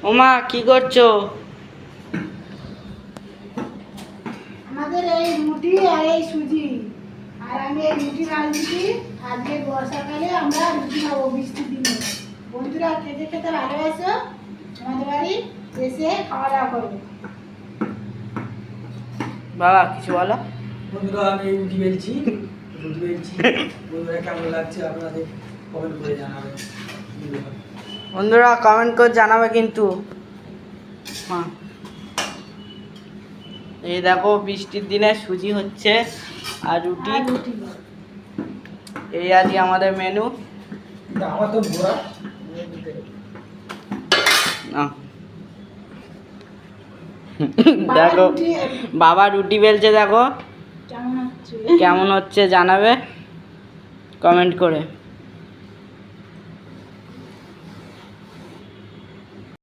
ওমা কি করছো? আমাদের এই রুটি আর এই সুজি, আর আমি এই রুটি রাঁধছি। আজকে বর্ষাকালে আমরা রুটি খাবো বৃষ্টির দিনে। বন্ধুরা খেতে খেতে ভালোবাসো, আমাদের বাড়ি এসে খাওয়া দাওয়া করবে। বাবা কিছু বলো। বন্ধুরা আমি রুটি বেলছি। বন্ধুরা কেমন লাগছে আপনাদের কমেন্ট করে জানাবেন। বন্ধুরা কমেন্ট করে জানাবে কিন্তু। হ্যাঁ, এই দেখো বৃষ্টির দিনে সুজি হচ্ছে আর রুটি। এই আজকে আমাদের মেনু। আমার তো ঘোরা দেখো বাবা রুটি বেলছে, দেখো কেমন হচ্ছে কেমন হচ্ছে জানাবে কমেন্ট করে।